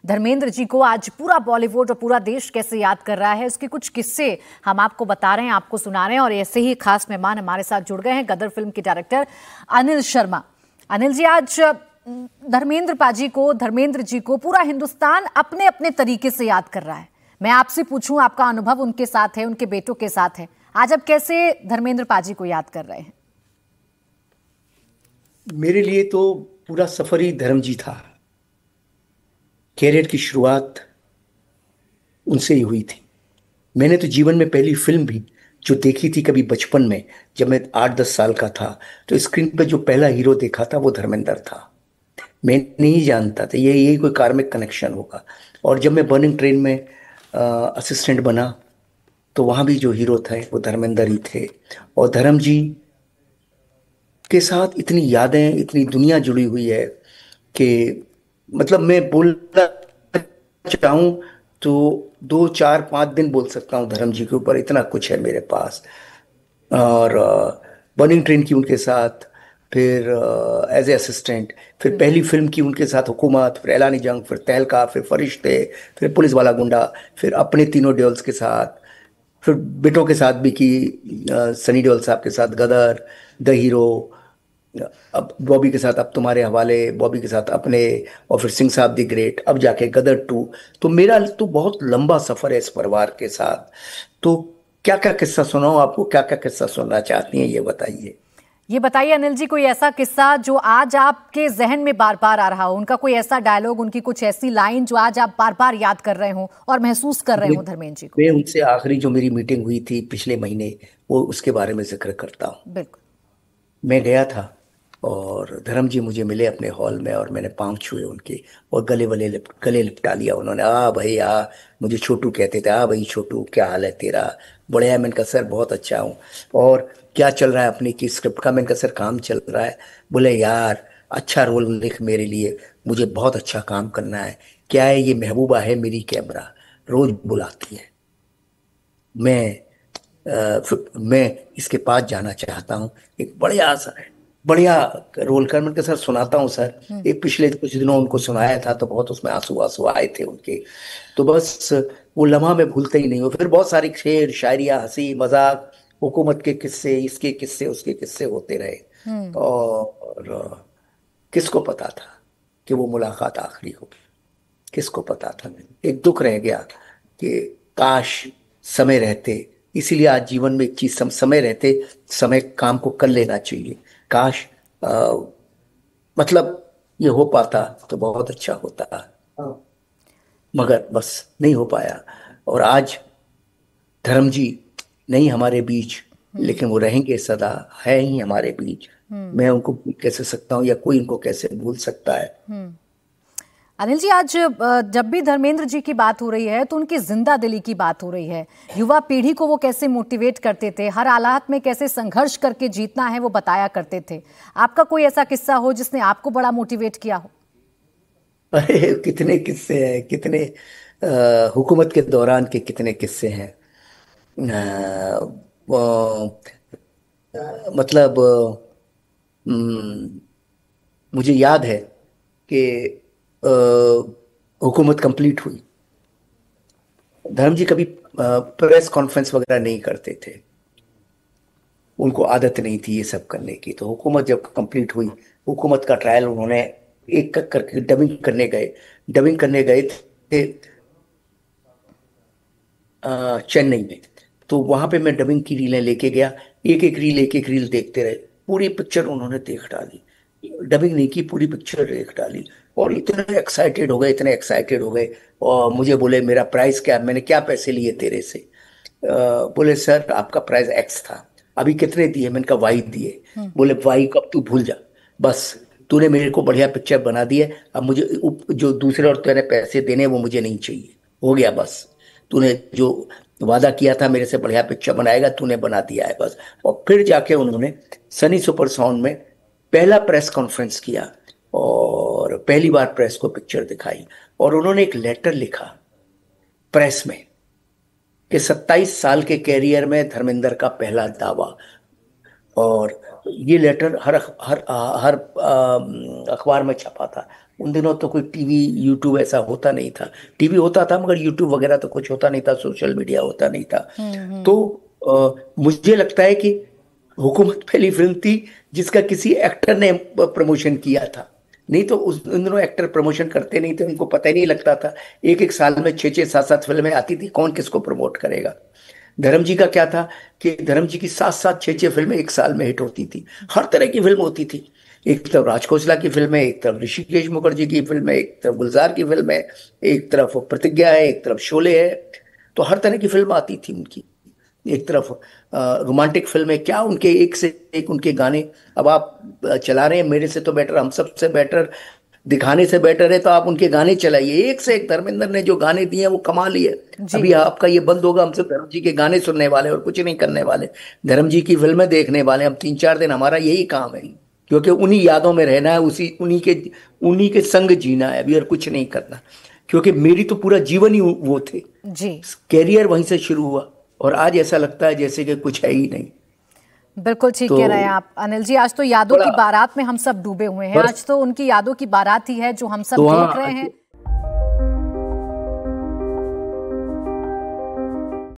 धर्मेंद्र जी को आज पूरा बॉलीवुड और पूरा देश कैसे याद कर रहा है, उसके कुछ किस्से हम आपको बता रहे हैं, आपको सुना रहे हैं। और ऐसे ही खास मेहमान हमारे साथ जुड़ गए हैं, गदर फिल्म के डायरेक्टर अनिल शर्मा। अनिल जी, आज धर्मेंद्र जी को पूरा हिंदुस्तान अपने अपने तरीके से याद कर रहा है। मैं आपसे पूछूं, आपका अनुभव उनके साथ है, उनके बेटों के साथ है, आज आप कैसे धर्मेंद्र पाजी को याद कर रहे हैं? मेरे लिए तो पूरा सफर ही धर्म जी था। कैरियर की शुरुआत उनसे ही हुई थी। मैंने तो जीवन में पहली फिल्म भी जो देखी थी कभी बचपन में, जब मैं 8-10 साल का था, तो स्क्रीन पे जो पहला हीरो देखा था वो धर्मेंद्र था। मैं नहीं जानता था ये यही कोई कार्मिक कनेक्शन होगा। और जब मैं बर्निंग ट्रेन में असिस्टेंट बना तो वहाँ भी जो हीरो थे वो धर्मेंद्र ही थे। और धर्म जी के साथ इतनी यादें, इतनी दुनिया जुड़ी हुई है कि मतलब मैं बोलना चाहूँ तो 2, 4, 5 दिन बोल सकता हूँ धर्म जी के ऊपर, इतना कुछ है मेरे पास। और बर्निंग ट्रेन की उनके साथ, फिर एज ए असिस्टेंट, फिर पहली फिल्म की उनके साथ हुकूमत, फिर एलानी जंग, फिर तहलका, फिर फरिश्ते, फिर पुलिस वाला गुंडा, फिर अपने तीनों ड्यूल्स के साथ, फिर बेटों के साथ भी की, सनी देओल साहब के साथ गदर, द हीरो, अब बॉबी के साथ अब तुम्हारे हवाले, बॉबी के साथ अपने, और फिर सिंह साहब द ग्रेट, अब जाके गदर 2। तो मेरा तो बहुत लंबा सफर है इस परिवार के साथ। तो क्या क्या किस्सा सुनाऊं आपको, क्या क्या किस्सा सुनना चाहती हैं ये बताइए। ये बताइए अनिल जी, कोई ऐसा किस्सा जो आज आपके जहन में बार बार आ रहा हो, उनका कोई ऐसा डायलॉग, उनकी कुछ ऐसी लाइन जो आज आप बार बार याद कर रहे हो और महसूस कर रहे मैं हो धर्मेंद्र जी को। मैं उनसे आखिरी जो मेरी मीटिंग हुई थी पिछले महीने, वो उसके बारे में जिक्र करता हूँ। बिल्कुल। मैं गया था और धर्म जी मुझे मिले अपने हॉल में, और मैंने पांव छुए उनके, और गले लिपटा लिया उन्होंने। आ भाई आ, मुझे छोटू कहते थे, आ भाई छोटू क्या हाल है तेरा, बढ़िया है। मैंने कहा सर बहुत अच्छा हूँ। और क्या चल रहा है अपनी की स्क्रिप्ट का? मैंने कहा सर काम चल रहा है। बोले यार अच्छा रोल लिख मेरे लिए, मुझे बहुत अच्छा काम करना है। क्या है, ये महबूबा है मेरी कैमरा, रोज बुलाती है। मैं मैं इसके पास जाना चाहता हूँ, एक बढ़िया रोल कर। मैंने कहा सर सुनाता हूँ सर। एक पिछले कुछ दिनों उनको सुनाया था तो बहुत उसमें आंसू आंसू आए थे उनके। तो बस वो लम्हा मैं भूलता ही नहीं हूँ। फिर बहुत सारी शेर शायरिया, हंसी मजाक, हुकूमत के किस्से, इसके किस्से उसके किस्से होते रहे। हम्म। और किसको पता था कि वो मुलाकात आखिरी होगी? किसको पता था? एक दुख रह गया कि काश समय रहते। इसीलिए आज जीवन में एक चीज, समय रहते समय काम को कर लेना चाहिए। काश आ, मतलब ये हो पाता तो बहुत अच्छा होता, मगर बस नहीं हो पाया। और आज धर्म जी नहीं हमारे बीच, लेकिन वो रहेंगे सदा, है ही हमारे बीच। मैं उनको भूल कैसे सकता हूँ, या कोई उनको कैसे भूल सकता है? हम्म। अनिल जी, आज जब भी धर्मेंद्र जी की बात हो रही है तो उनकी जिंदा दिली की बात हो रही है। युवा पीढ़ी को वो कैसे मोटिवेट करते थे, हर हालात में कैसे संघर्ष करके जीतना है वो बताया करते थे। आपका कोई ऐसा किस्सा हो जिसने आपको बड़ा मोटिवेट किया हो? अरे कितने किस्से हैं, कितने हुकूमत के दौरान के कितने किस्से हैं। वो, मतलब मुझे याद है कि अ, हुकूमत कंप्लीट हुई, धर्म जी कभी प्रेस कॉन्फ्रेंस वगैरह नहीं करते थे। उनको आदत नहीं थी ये सब करने की। तो हुकूमत जब कंप्लीट हुई, हुकूमत का ट्रायल उन्होंने एक एक करके डबिंग करने गए थे चेन्नई में। तो वहां पे मैं डबिंग की रीलें लेके गया, एक एक रील देखते रहे। पूरी पिक्चर उन्होंने देख डाली, डबिंग नहीं की, पूरी पिक्चर देख डाली। और इतने एक्साइटेड हो गए, इतने एक्साइटेड हो गए। और मुझे बोले मेरा प्राइस क्या, मैंने क्या पैसे लिए तेरे से? बोले सर आपका प्राइस एक्स था, अभी कितने दिए? मैंने कहा वाई दिए। बोले वाई को अब तू भूल जा, बस तूने मेरे को बढ़िया पिक्चर बना दी है। अब मुझे जो दूसरे और तेरे पैसे देने हैं, वो मुझे नहीं चाहिए, हो गया बस। तूने जो वादा किया था मेरे से बढ़िया पिक्चर बनाएगा, तूने बना दिया है बस। और फिर जाके उन्होंने सनी सुपर साउंड में पहला प्रेस कॉन्फ्रेंस किया, और पहली बार प्रेस को पिक्चर दिखाई। और उन्होंने एक लेटर लिखा प्रेस में कि 27 साल के कैरियर में धर्मेंद्र का पहला दावा। और ये लेटर हर हर हर अखबार में छपा था, उन दिनों तो कोई टीवी यूट्यूब ऐसा होता नहीं था। टीवी होता था मगर यूट्यूब वगैरह तो कुछ होता नहीं था, सोशल मीडिया होता नहीं था। तो मुझे लगता है कि हुकूमत पहली फिल्म थी जिसका किसी एक्टर ने प्रमोशन किया था। नहीं तो उस उन दिनों एक्टर प्रमोशन करते नहीं थे, उनको पता ही नहीं लगता था। एक एक साल में छः छः सात सात फिल्में आती थी, कौन किसको प्रमोट करेगा। धर्म जी का क्या था कि धर्म जी की सात सात छः छः फिल्में एक साल में हिट होती थी। हर तरह की फिल्म होती थी। एक तरफ राजखोसला की फिल्म है, एक तरफ ऋषिकेश मुखर्जी की फिल्म है, एक तरफ गुलजार की फिल्म है, एक तरफ प्रतिज्ञा है, एक तरफ शोले है। तो हर तरह की फिल्म आती थी उनकी। एक तरफ रोमांटिक फिल्म है, क्या उनके एक से एक उनके गाने। अब आप चला रहे हैं मेरे से तो बेटर, हम सब से बेटर, दिखाने से बेटर है, तो आप उनके गाने चलाइए, एक से एक धर्मेंद्र ने जो गाने दिए हैं वो कमाल ही है। जी। अभी आपका ये बंद होगा, हम सिर्फ धर्म जी के गाने सुनने वाले और कुछ नहीं करने वाले। धर्म जी की फिल्में देखने वाले हम 3 4 दिन, हमारा यही काम है। क्योंकि उन्हीं यादों में रहना है, उसी उन्हीं के संग जीना है अभी, और कुछ नहीं करना। क्योंकि मेरी तो पूरा जीवन ही वो थे। जी, कैरियर वहीं से शुरू हुआ, और आज ऐसा लगता है जैसे कि कुछ है ही नहीं। बिल्कुल ठीक तो कह रहे हैं आप अनिल जी। आज तो यादों बड़ा की बारात में हम सब डूबे हुए हैं। बस। आज तो उनकी यादों की बारात ही है जो हम सब तो देख रहे हाँ, हैं।